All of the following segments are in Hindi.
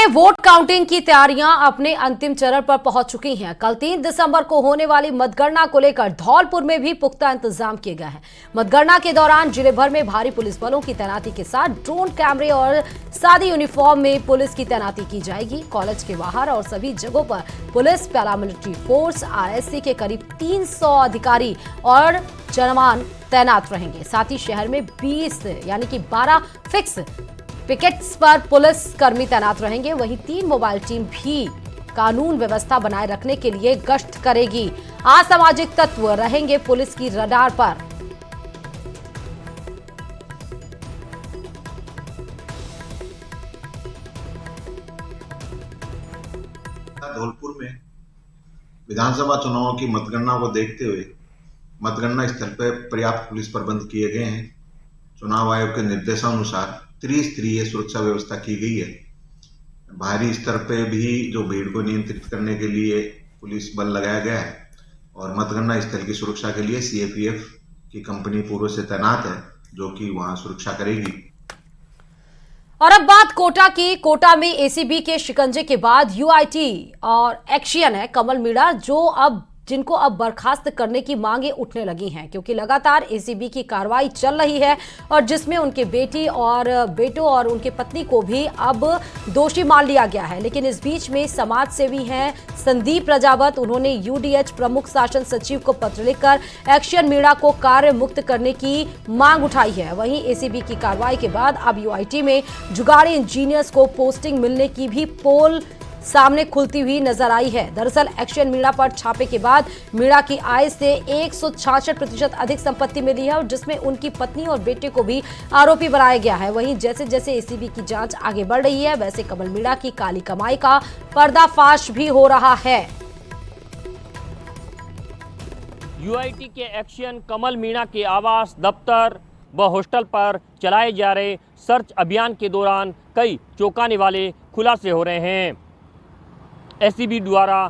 में वोट काउंटिंग की तैयारियां अपने अंतिम चरण पर पहुंच चुकी हैं। कल 3 दिसंबर को होने वाली मतगणना को लेकर धौलपुर में भी पुख्ता इंतजाम किए गए हैं। मतगणना के दौरान जिले भर में भारी पुलिस बलों की तैनाती के साथ ड्रोन कैमरे और सादी यूनिफॉर्म में पुलिस की तैनाती की जाएगी। कॉलेज के बाहर और सभी जगहों पर पुलिस, पैरामिलिट्री फोर्स, आरएससी के करीब 300 अधिकारी और जवान तैनात रहेंगे। साथ ही शहर में 20 यानी कि 12 फिक्स पिकेट्स पर पुलिस कर्मी तैनात रहेंगे। वहीं 3 मोबाइल टीम भी कानून व्यवस्था बनाए रखने के लिए गश्त करेगी। असामाजिक तत्व रहेंगे पुलिस की रडार पर। धौलपुर में विधानसभा चुनावों की मतगणना को देखते हुए मतगणना स्थल पर पर्याप्त पुलिस प्रबंध किए गए हैं। चुनाव आयोग के निर्देशानुसार त्रिस्तरीय सुरक्षा व्यवस्था की गई है। बाहरी स्तर पर भी जो भीड़ को नियंत्रित करने के लिए पुलिस बल लगाया गया है और मतगणना स्थल की सुरक्षा के लिए सीएपीएफ की कंपनी पूर्व से तैनात है, जो कि वहां सुरक्षा करेगी। और अब बात कोटा की। कोटा में एसीबी के शिकंजे के बाद यूआईटी और एक्शन है कमल मीणा, जिनको अब बर्खास्त करने की मांगे उठने लगी हैं, क्योंकि लगातार एसीबी की कार्रवाई चल रही है और जिसमें उनके बेटों और उनकी पत्नी को भी अब दोषी मान लिया गया है। लेकिन इस बीच में समाज सेवी हैं संदीप प्रजापत, उन्होंने यूडीएच प्रमुख शासन सचिव को पत्र लिखकर एक्शन मीणा को कार्य मुक्त करने की मांग उठाई है। वहीं एसीबी की कार्रवाई के बाद अब यूआईटी में जुगाड़ी इंजीनियर्स को पोस्टिंग मिलने की भी पोल सामने खुलती हुई नजर आई है। दरअसल एक्शन मीणा पर छापे के बाद मीणा की आय से 166% अधिक संपत्ति मिली है और जिसमें उनकी पत्नी और बेटे को भी आरोपी बनाया गया है। वहीं जैसे जैसे एसीबी की जांच आगे बढ़ रही है, वैसे कमल मीणा की काली कमाई का पर्दाफाश भी हो रहा है। यूआईटी के एक्शन कमल मीणा के आवास, दफ्तर व हॉस्टल पर चलाए जा रहे सर्च अभियान के दौरान कई चौंकाने वाले खुलासे हो रहे हैं। एसीबी द्वारा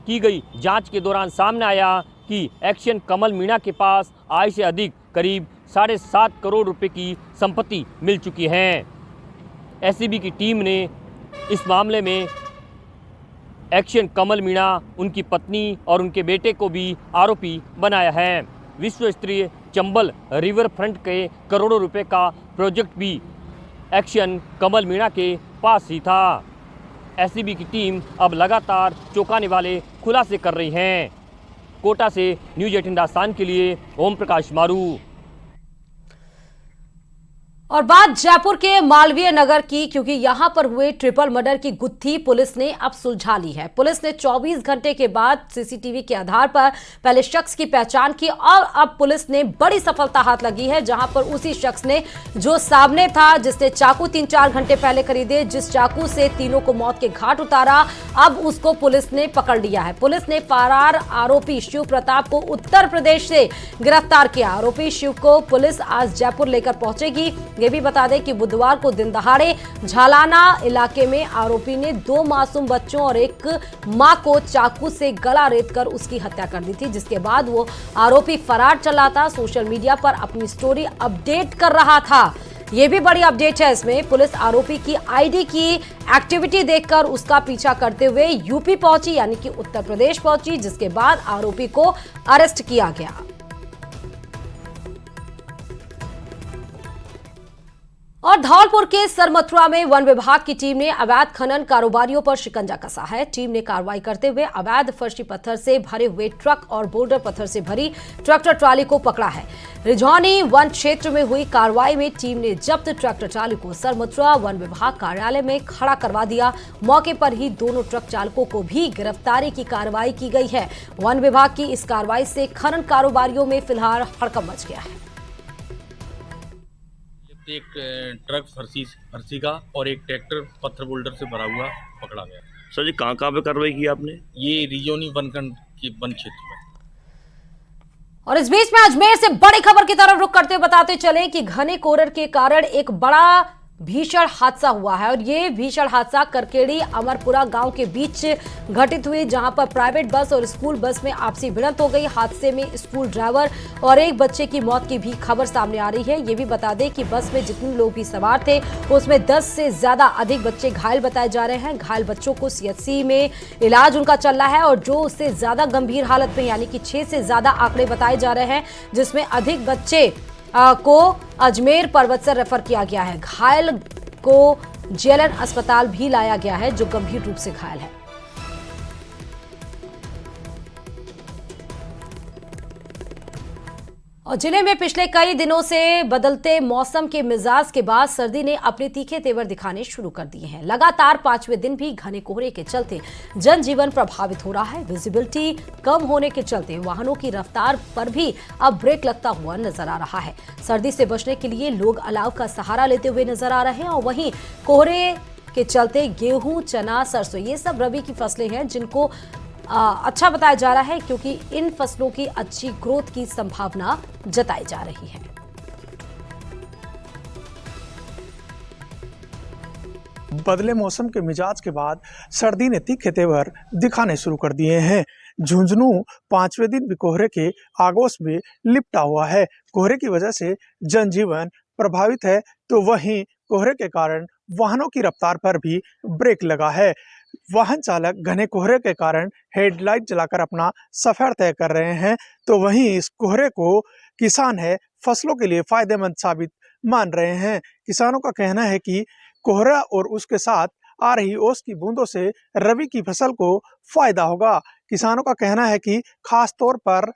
की गई जांच के दौरान सामने आया कि एक्शन कमल मीणा के पास आय से अधिक करीब 7.5 करोड़ रुपए की संपत्ति मिल चुकी है। एसीबी की टीम ने इस मामले में एक्शन कमल मीणा, उनकी पत्नी और उनके बेटे को भी आरोपी बनाया है। विश्व स्तरीय चंबल रिवर फ्रंट के करोड़ों रुपए का प्रोजेक्ट भी एक्शन कमल मीणा के पास ही था। एसीबी की टीम अब लगातार चौंकाने वाले खुलासे कर रही हैं। कोटा से न्यूज़ 18 राजस्थान के लिए ओम प्रकाश मारू। और बात जयपुर के मालवीय नगर की, क्योंकि यहां पर हुए ट्रिपल मर्डर की गुत्थी पुलिस ने अब सुलझा ली है। पुलिस ने 24 घंटे के बाद सीसीटीवी के आधार पर पहले शख्स की पहचान की और अब पुलिस ने बड़ी सफलता हाथ लगी है, जहां पर उसी शख्स ने जो सामने था, जिसने चाकू 3-4 घंटे पहले खरीदे, जिस चाकू से तीनों को मौत के घाट उतारा, अब उसको पुलिस ने पकड़ लिया है। पुलिस ने फरार आरोपी शिव प्रताप को उत्तर प्रदेश से गिरफ्तार किया। आरोपी शिव को पुलिस आज जयपुर लेकर पहुंचेगी। ये भी बता दें कि बुधवार को दिन दहाड़े झालाना इलाके में आरोपी ने 2 मासूम बच्चों और एक मां को चाकू से गला रेतकर उसकी हत्या कर दी थी, जिसके बाद वो आरोपी फरार चला था। सोशल मीडिया पर अपनी स्टोरी अपडेट कर रहा था। ये भी बड़ी अपडेट है इसमें। पुलिस आरोपी की आईडी की एक्टिविटी देखकर उसका पीछा करते हुए यूपी पहुंची, यानी कि उत्तर प्रदेश पहुंची, जिसके बाद आरोपी को अरेस्ट किया गया। और धौलपुर के सरमथुरा में वन विभाग की टीम ने अवैध खनन कारोबारियों पर शिकंजा कसा है। टीम ने कार्रवाई करते हुए अवैध फर्शी पत्थर से भरे हुए ट्रक और बोल्डर पत्थर से भरी ट्रैक्टर ट्राली को पकड़ा है। रिझौनी वन क्षेत्र में हुई कार्रवाई में टीम ने जब्त ट्रैक्टर ट्राली को सरमथुरा वन विभाग कार्यालय में खड़ा करवा दिया। मौके पर ही दोनों ट्रक चालकों को भी गिरफ्तारी की कार्रवाई की गई है। वन विभाग की इस कार्रवाई से खनन कारोबारियों में फिलहाल हड़कंप मच गया है। एक ट्रक फर्सी का और एक ट्रैक्टर पत्थर बोल्डर से भरा हुआ पकड़ा गया। सर जी कहाँ कहाँ पे कार्रवाई की आपने? ये रिजौनी वनखंड के वन क्षेत्र में। और इस बीच में अजमेर से बड़ी खबर की तरफ रुख करते हुए बताते चले कि घने कोहरे के कारण एक बड़ा भीषण हादसा हुआ है और ये भीषण हादसा करकेड़ी अमरपुरा गांव के बीच घटित हुई, जहां पर प्राइवेट बस और स्कूल बस में आपसी भिड़ंत हो गई। हादसे में स्कूल ड्राइवर और एक बच्चे की मौत की भी खबर सामने आ रही है। ये भी बता दें कि बस में जितने लोग भी सवार थे उसमें 10 से ज्यादा अधिक बच्चे घायल बताए जा रहे हैं। घायल बच्चों को CHC में इलाज उनका चल रहा है और जो उससे ज्यादा गंभीर हालत में यानी कि 6 से ज्यादा आंकड़े बताए जा रहे हैं, जिसमें अधिक बच्चे को अजमेर पर्वतसर रेफर किया गया है। घायल को JLN अस्पताल भी लाया गया है, जो गंभीर रूप से घायल है। और जिले में पिछले कई दिनों से बदलते मौसम के मिजाज के बाद सर्दी ने अपने तीखे तेवर दिखाने शुरू कर दिए हैं। लगातार 5वें दिन भी घने कोहरे के चलते जनजीवन प्रभावित हो रहा है। विजिबिलिटी कम होने के चलते वाहनों की रफ्तार पर भी अब ब्रेक लगता हुआ नजर आ रहा है। सर्दी से बचने के लिए लोग अलाव का सहारा लेते हुए नजर आ रहे हैं और वहीं कोहरे के चलते गेहूं, चना, सरसों ये सब रबी की फसलें हैं जिनको अच्छा बताया जा रहा है, क्योंकि इन फसलों की अच्छी ग्रोथ की संभावना जताई जा रही है। बदले मौसम के मिजाज के बाद सर्दी ने तीखे तेवर दिखाने शुरू कर दिए हैं। झुंझुनू 5वें दिन भी कोहरे के आगोश में लिपटा हुआ है। कोहरे की वजह से जनजीवन प्रभावित है, तो वहीं कोहरे के कारण वाहनों की रफ्तार पर भी ब्रेक लगा है। वाहन चालक घने कोहरे के कारण हेडलाइट जलाकर अपना सफर तय कर रहे हैं, तो वहीं इस कोहरे को किसान है फसलों के लिए फायदेमंद साबित मान रहे हैं। किसानों का कहना है कि कोहरा और उसके साथ आ रही ओस की बूंदों से रबी की फसल को फायदा होगा। किसानों का कहना है कि खास तौर पर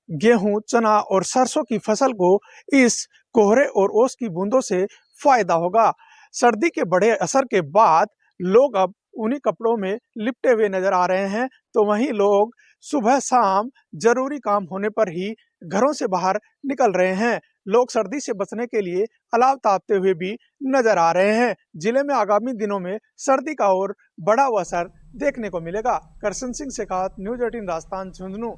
गेहूं, चना और सरसों की फसल को इस कोहरे और ओस की बूंदों से फायदा होगा। सर्दी के बड़े असर के बाद लोग अब उन्हीं कपड़ों में लिपटे हुए नजर आ रहे हैं, तो वहीं लोग सुबह शाम जरूरी काम होने पर ही घरों से बाहर निकल रहे हैं। लोग सर्दी से बचने के लिए अलाव तापते हुए भी नजर आ रहे हैं। जिले में आगामी दिनों में सर्दी का और बड़ा हुआ असर देखने को मिलेगा। करसन सिंह शेखावत, न्यूज़ 18 राजस्थान, झुंझुनू।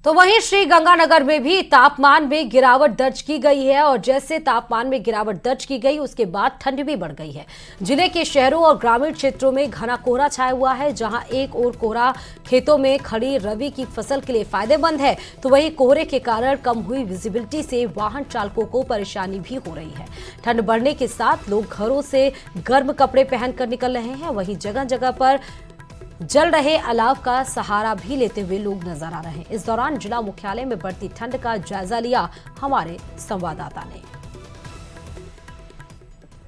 तो वहीं श्री गंगानगर में भी तापमान में गिरावट दर्ज की गई है और जैसे तापमान में गिरावट दर्ज की गई उसके बाद ठंड भी बढ़ गई है। जिले के शहरों और ग्रामीण क्षेत्रों में घना कोहरा छाया हुआ है। जहां एक ओर कोहरा खेतों में खड़ी रबी की फसल के लिए फायदेमंद है, तो वहीं कोहरे के कारण कम हुई विजिबिलिटी से वाहन चालकों को परेशानी भी हो रही है। ठंड बढ़ने के साथ लोग घरों से गर्म कपड़े पहनकर निकल रहे हैं। वहीं जगह जगह पर जल रहे अलाव का सहारा भी लेते हुए लोग नजर आ रहे हैं। इस दौरान जिला मुख्यालय में बढ़ती ठंड का जायजा लिया हमारे संवाददाता ने।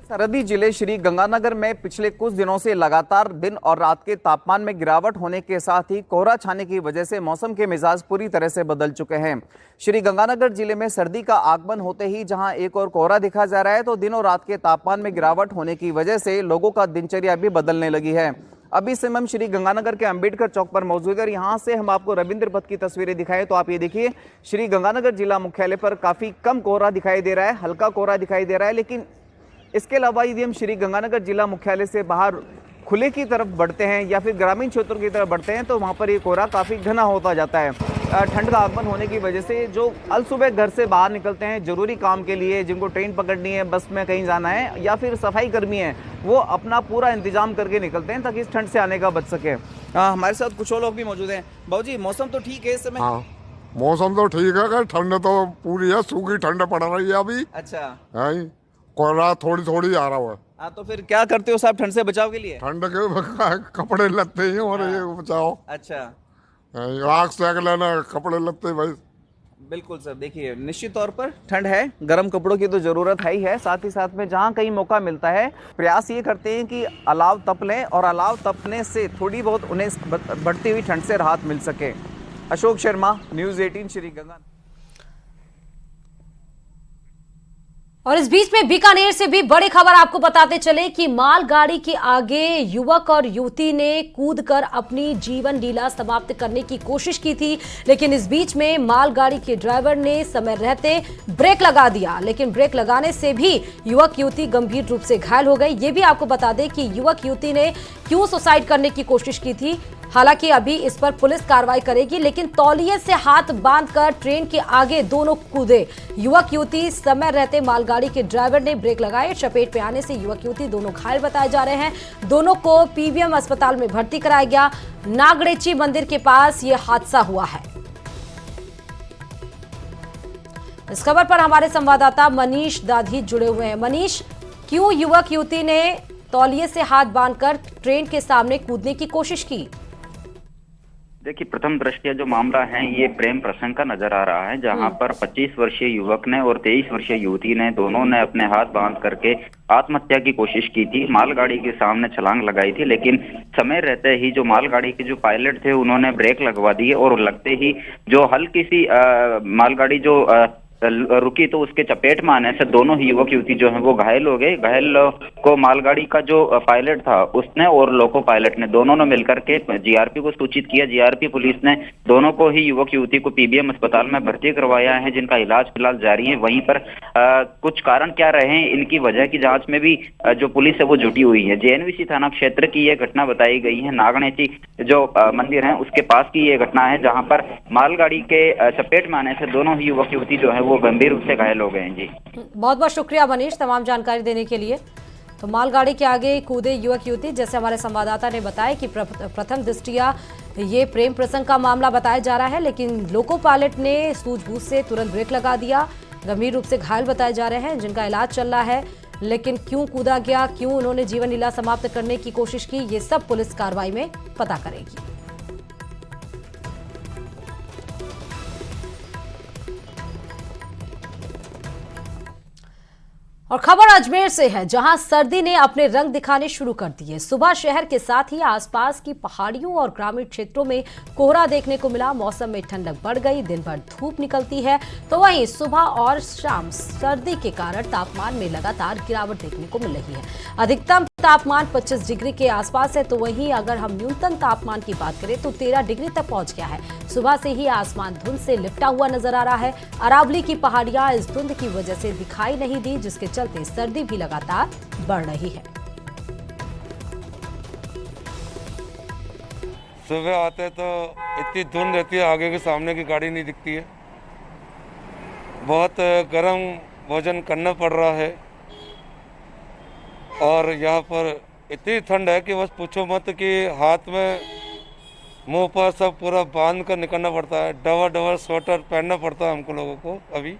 सरहदी जिले श्री गंगानगर में पिछले कुछ दिनों से लगातार दिन और रात के तापमान में गिरावट होने के साथ ही कोहरा छाने की वजह से मौसम के मिजाज पूरी तरह से बदल चुके हैं। श्री गंगानगर जिले में सर्दी का आगमन होते ही जहां एक और कोहरा दिखा जा रहा है, तो दिन और रात के तापमान में गिरावट होने की वजह से लोगों का दिनचर्या भी बदलने लगी है। अभी से हम श्री गंगानगर के अंबेडकर चौक पर मौजूद है और यहाँ से हम आपको रविंद्र पथ की तस्वीरें दिखाएं, तो आप ये देखिए श्री गंगानगर जिला मुख्यालय पर काफी कम कोहरा दिखाई दे रहा है, हल्का कोहरा दिखाई दे रहा है। लेकिन इसके अलावा यदि हम श्री गंगानगर जिला मुख्यालय से बाहर खुले की तरफ बढ़ते हैं या फिर ग्रामीण क्षेत्रों की तरफ बढ़ते हैं, तो वहाँ पर ये कोहरा काफ़ी घना होता जाता है। ठंड का आगमन होने की वजह से जो अल सुबह घर से बाहर निकलते हैं जरूरी काम के लिए, जिनको ट्रेन पकड़नी है, बस में कहीं जाना है, या फिर सफाई कर्मी है, वो अपना पूरा इंतजाम करके निकलते हैं ताकि इस ठंड से आने का बच सके। हमारे साथ कुछ और लोग भी मौजूद हैं। बाबूजी, मौसम तो ठीक है इस समय? हाँ, मौसम तो ठीक है, ठंड तो पूरी है, सूखी ठंड पड़ रही है अभी। अच्छा, कोहरा थोड़ी थोड़ी आ रहा है। हाँ, तो फिर क्या करते हो साहब ठंड से बचाव के लिए? ठंड के कपड़े लत्ते ही और ये बचाओ। अच्छा, आग सेक लेना, कपड़े लत्ते भाई। बिल्कुल सर, देखिए निश्चित तौर पर ठंड है, गर्म कपड़ों की तो जरूरत है ही है। साथ ही साथ में जहाँ कहीं मौका मिलता है प्रयास ये करते हैं कि अलाव तप लें और अलाव तपने से थोड़ी बहुत उन्हें बढ़ती हुई ठंड से राहत मिल सके। अशोक शर्मा, न्यूज़ 18 श्री गंगा। और इस बीच में बीकानेर से भी बड़ी खबर आपको बताते चले कि मालगाड़ी के आगे युवक और युवती ने कूदकर अपनी जीवन लीला समाप्त करने की कोशिश की थी, लेकिन इस बीच में मालगाड़ी के ड्राइवर ने समय रहते ब्रेक लगा दिया, लेकिन ब्रेक लगाने से भी युवक युवती गंभीर रूप से घायल हो गए। ये भी आपको बता दें कि युवक युवती ने क्यों सुसाइड करने की कोशिश की थी। हालांकि अभी इस पर पुलिस कार्रवाई करेगी, लेकिन तौलिए से हाथ बांधकर ट्रेन के आगे दोनों कूदे युवक युवती। समय रहते मालगाड़ी के ड्राइवर ने ब्रेक लगाए। चपेट में आने से युवक युवती दोनों घायल बताए जा रहे हैं। दोनों को पीबीएम अस्पताल में भर्ती कराया गया। नागड़ेची मंदिर के पास यह हादसा हुआ है। इस खबर पर हमारे संवाददाता मनीष दाधी जुड़े हुए हैं। मनीष, क्यों युवक युवती ने तौलिए से हाथ बांधकर ट्रेन के सामने कूदने की कोशिश की? देखिए, प्रथम दृष्टया जो मामला है ये प्रेम प्रसंग का नजर आ रहा है, जहां पर 25 वर्षीय युवक ने और 23 वर्षीय युवती ने दोनों ने अपने हाथ बांध करके आत्महत्या की कोशिश की थी। मालगाड़ी के सामने छलांग लगाई थी, लेकिन समय रहते ही जो मालगाड़ी के जो पायलट थे उन्होंने ब्रेक लगवा दिए और लगते ही जो हल्की सी मालगाड़ी जो रुकी तो उसके चपेट में आने से दोनों ही युवक युवती जो है वो घायल हो गए। घायल को मालगाड़ी का जो पायलट था उसने और लोको पायलट ने दोनों ने मिलकर के जीआरपी को सूचित किया। जीआरपी पुलिस ने दोनों को ही युवक युवती को पीबीएम अस्पताल में भर्ती करवाया है, जिनका इलाज फिलहाल जारी है। वहीं पर कुछ कारण क्या रहे हैं इनकी वजह की जांच में भी जो पुलिस है वो जुटी हुई है। जेएनवीसी थाना क्षेत्र की यह घटना बताई गई है। नागणेची जो मंदिर है उसके पास की ये घटना है, जहाँ पर मालगाड़ी के चपेट में आने से दोनों ही युवक युवती जो है वो गंभीर रूप से घायल हो गए हैं। जी, बहुत बहुत शुक्रिया मनीष तमाम जानकारी देने के लिए। तो मालगाड़ी के आगे कूदे युवक युवती, जैसे हमारे संवाददाता ने बताया कि प्रथम दृष्टया ये प्रेम प्रसंग का मामला बताया जा रहा है, लेकिन लोको पायलट ने सूझबूझ से तुरंत ब्रेक लगा दिया। गंभीर रूप से घायल बताए जा रहे हैं, जिनका इलाज चल रहा है। लेकिन क्यों कूदा गया, क्यों उन्होंने जीवन लीला समाप्त करने की कोशिश की, ये सब पुलिस कार्रवाई में पता करेगी। और खबर अजमेर से है, जहां सर्दी ने अपने रंग दिखाने शुरू कर दिए। सुबह शहर के साथ ही आसपास की पहाड़ियों और ग्रामीण क्षेत्रों में कोहरा देखने को मिला। मौसम में ठंडक बढ़ गई, दिन भर धूप निकलती है, तो वहीं सुबह और शाम सर्दी के कारण तापमान में लगातार गिरावट देखने को मिल रही है। अधिकतम तापमान 25 डिग्री के आसपास है, तो वहीं अगर हम न्यूनतम तापमान की बात करें तो 13 डिग्री तक पहुंच गया है। सुबह से ही आसमान धुंध से लिपटा हुआ नजर आ रहा है। अरावली की पहाड़ियां इस धुंध की वजह से दिखाई नहीं दी, जिसके चलते सर्दी भी लगातार बढ़ रही है। सुबह आते तो इतनी धुंध रहती है, आगे के सामने की गाड़ी नहीं दिखती है। बहुत गर्म भोजन करना पड़ रहा है और यहाँ पर इतनी ठंड है कि बस पूछो मत, कि हाथ में मुंह पर सब पूरा बांध कर निकलना पड़ता है। डबल डबल स्वेटर पहनना पड़ता है हमको लोगों को अभी।